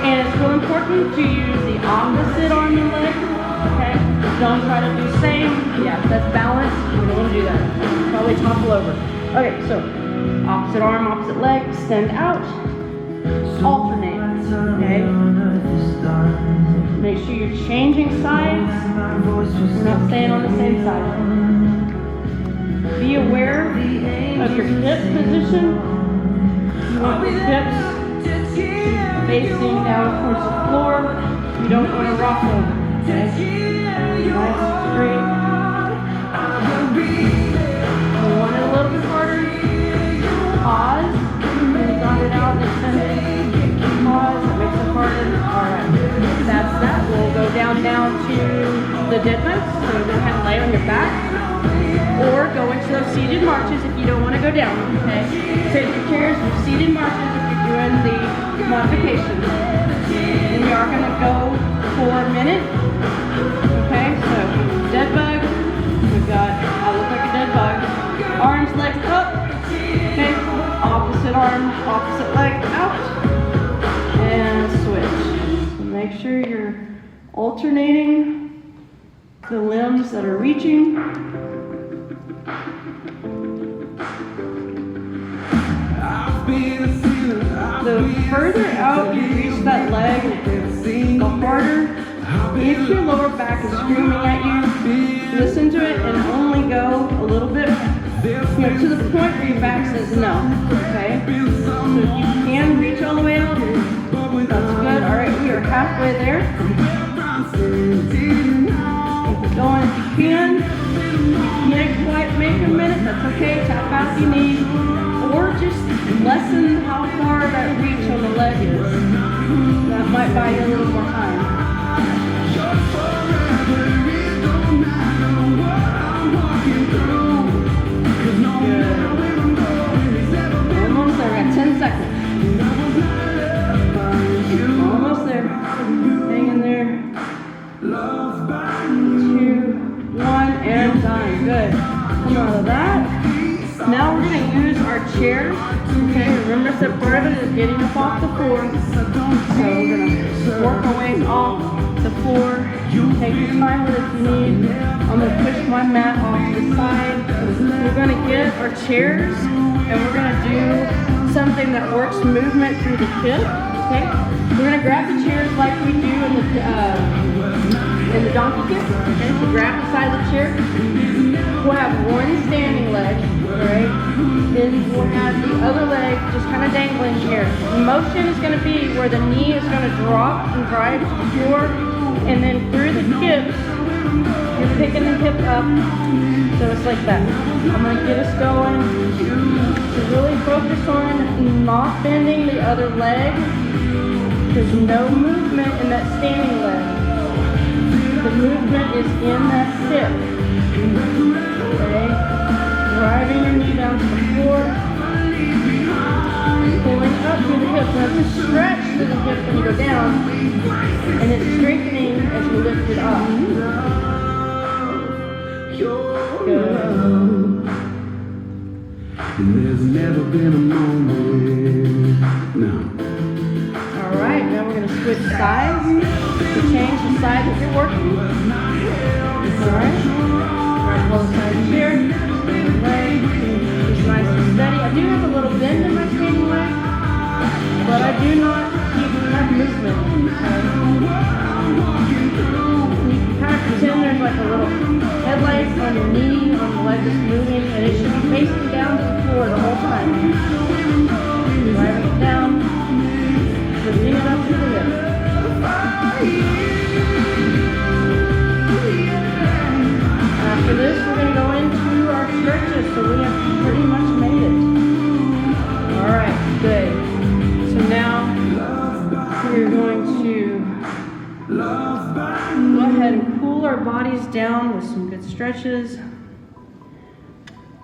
And it's real important to use the opposite arm and leg, okay? Don't try to do the same. Yeah, that's balance. We don't want to do that. Probably topple over. Okay, so opposite arm, opposite leg, extend out, alternate, okay? Make sure you're changing sides. We're not staying on the same side. Be aware of your hip position. You want your hips facing down towards the floor. You don't want to rock over. Okay? Nice, straight. You want it a little bit harder. Pause. And you got it out and extend it. Pause. That makes it harder. Alright. That's that. We'll go down to the dead bugs. So go ahead and lay on your back. Or go into those seated marches if you don't want to go down. Okay? Take your chairs for seated marches if you're doing the modification. And we are going to go for a minute. Okay? So dead bug. We've got, I look like a dead bug. Arms, legs up. Okay? Opposite arm, opposite leg out. And switch. So make sure you're alternating the limbs that are reaching. The further out you reach that leg, the harder. If your lower back is screaming at you, listen to it and only go a little bit, to the point where your back says no. Okay? So if you can reach all the way out, that's good. All right, we are halfway there. Keep it going if you can. If you can't quite make a minute, that's okay. Tap out if you need. Or just lessen how far that reach on the leg is. That might buy you a little more time. Good. Almost there. We got 10 seconds. Almost there. Hang in there. 2, 1, and done. Good. Come out of that. Now we're going to use our chairs. Okay, remember that part of it is getting up off the floor. So we're going to work our way off the floor. Take your time with it if you need. I'm going to push my mat off to the side. We're going to get our chairs and we're going to do something that works movement through the hip. Okay, we're going to grab the chairs like we do in the donkey kick. Okay, so grab the side of the chair. We'll have one standing leg, right? Then we'll have the other leg just kind of dangling here. The motion is going to be where the knee is going to drop and drive to the floor, and then through the hips, you're picking the hip up, so it's like that. I'm gonna get us going to really focus on not bending the other leg. There's no movement in that standing leg. The movement is in that hip. Okay? Driving your knee down to the floor. Pulling up through the hips. Now just stretch through the hips when you go down. And it's strengthening as you lift it up. Good. There's never been a moment. No. Alright, now we're going to switch sides. To change the side that you're working. Alright. Both sides here. Leg. It's nice and steady. I do have a little bend in my standing leg, but I do not keep enough movement. You can kind of pretend there's like a little headlight on your knee, on the leg that's moving, and it should be facing down to the floor the whole time. Driving it down, lifting it up to the hip. After this, we're going to go into our stretches, so we have pretty much made it. Alright, good. So now, we're going to go ahead and cool our bodies down with some good stretches.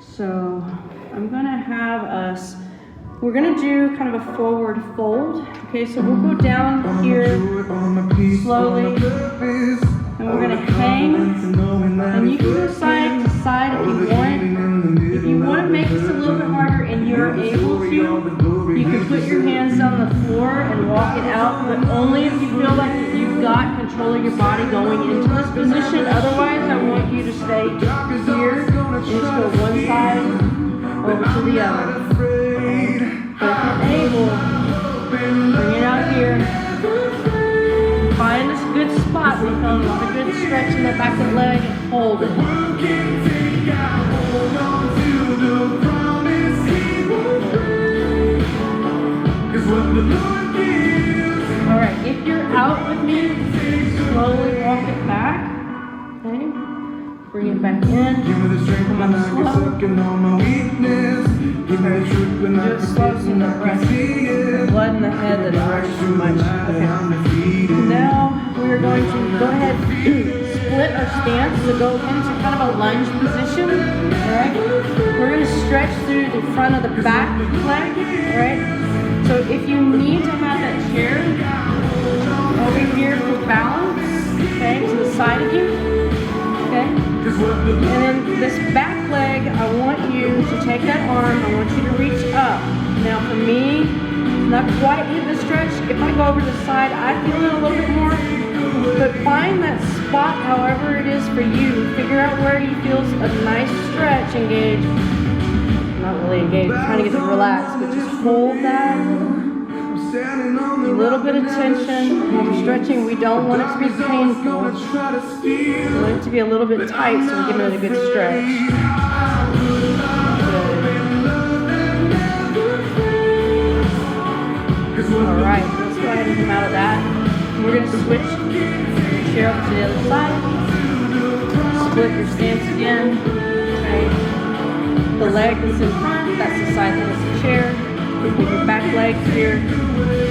So, I'm going to have us, we're going to do kind of a forward fold. Okay, so we'll go down here slowly. And we're going to hang, and you can go side to side if you want. If you want to make this a little bit harder and you're able to, you can put your hands on the floor and walk it out, but only if you feel like you've got control of your body going into this position. Otherwise, I want you to stay here and just go one side over to the other. But if you're able, bring it out here. Find this good spot with a good stretch in the back of the leg and hold it. Alright, if you're out with me, slowly walk it back. Okay? Bring it back in. Come on slow. Just slow so the breath. Blood in the head that is running too much. Okay. Now we're going to go ahead and split our stance to go into kind of a lunge position. Alright? We're going to stretch through the front of the back leg. Alright? So if you need to have that chair over here for balance, okay, to the side of you, okay? And then this back leg, I want you to take that arm, I want you to reach up. Now for me, not quite hit the stretch. If I go over to the side, I feel it a little bit more. But find that spot, however it is for you. Figure out where you feel a nice stretch, engage. Not really engage, trying to get it relaxed, but just hold that. A little bit of tension. When we're stretching, we don't want it to be painful. We want it to be a little bit tight, so we're giving it a good stretch. Alright, let's go ahead and come out of that. We're going to switch your chair up to the other side. Split your stance again. Okay. The leg that's in front, that's the side that is the chair. With your back leg here,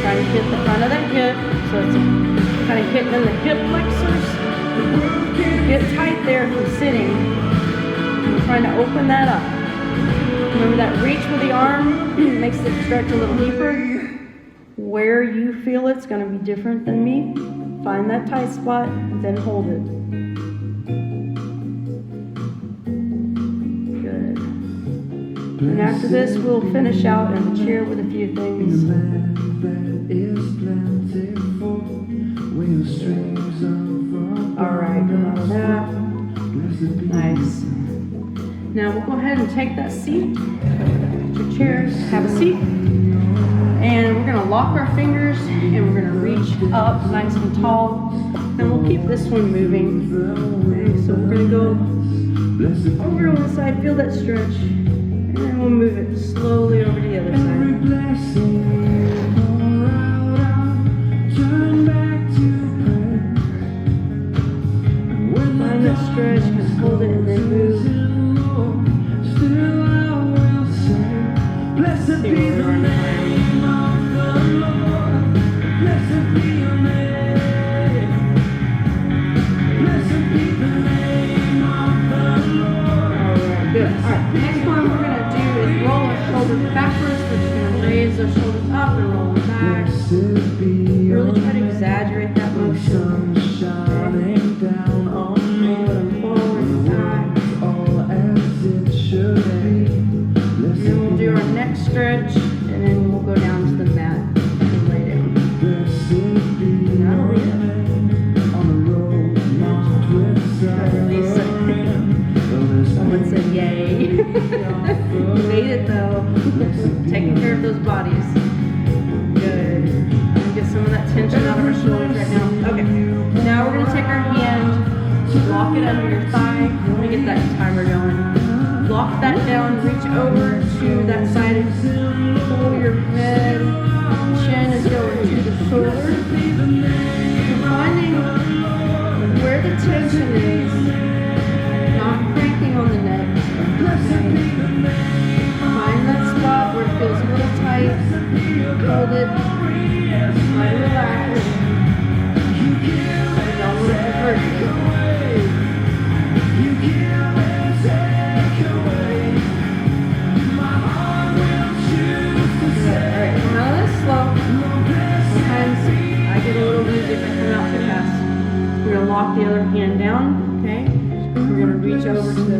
trying to hit the front of that hip. So it's kind of hitting in the hip flexors. Get tight there if you're sitting. We're trying to open that up. Remember that reach with the arm makes it stretch a little deeper. Where you feel it's going to be different than me. Find that tight spot, then hold it. Good. And after this, we'll finish out in the chair with a few things. Alright, come out of that. Nice. Now we'll go ahead and take that seat. Put your chair, have a seat. And we're going to lock our fingers and we're going to reach up nice and tall. And we'll keep this one moving. Okay, so we're going to go over to one side, feel that stretch. And then we'll move it slowly over to the other side. stretch, kind of hold it and then move. Still I will say, blessed be the name of the Lord. Blessed be your name. Blessed be the name of the Lord. Alright, good. Alright, next one we're going to do is roll our shoulders backwards. We're just going to raise our shoulders up and roll them back. Blessed be your Really try to exaggerate that motion. sun shining down on me. Roll them forward and back. All as it should be. And then we'll do our neck stretch, and then we'll go down to the mat and lay down. Blessed be That'll your be it. name on the road marked with Release it. Someone said yay. You made it though. Taking care of those bodies. Good. Get some of that tension out of our shoulders right now. Okay. Now we're going to take our hand, lock it under your thigh. Let me get that timer going. Lock that down, reach over to that side and pull your head, chin is going to the shoulder. You're finding where the tension is, not cranking on the neck. Okay. Find that spot where it feels a little tight. Hold it. Try to relax. And don't let it hurt you. Alright, come out of this slow. Sometimes I get a little woozy if I come out too fast. We're going to lock the other hand down, okay? We're going to reach over to the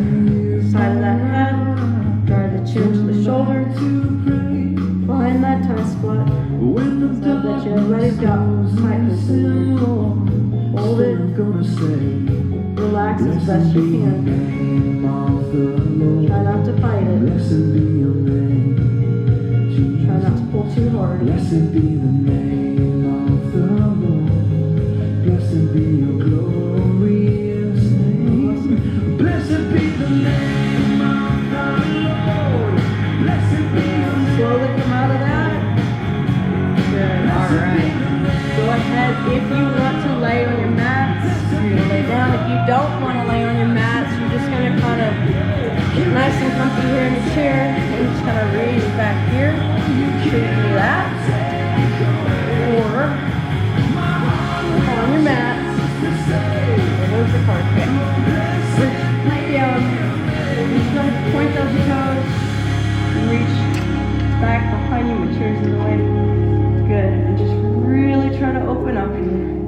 side of that head. Drive the chin to the shoulder. Find that tight spot. So that your legs got tightness in there. Hold it. Relax as best you can. Try not to fight it. Blessed be your name, Try not to pull too hard. blessed be the name of the Lord. Blessed be your glorious name. Blessed be the name of the Lord. Blessed be your name. Slowly come out of that. Good. Alright. Go ahead. If you want to lay on your mats, you're going to lay down. If you don't want to lay on your mats, you're just going to kind of get nice and comfy here in the chair and just kind of raise back here. So you can do that. Or on your mats. There's the card. Okay. Lay down. You're just going to point those toes and reach back behind you. My chair's in the way. Good. And just really try to open up here.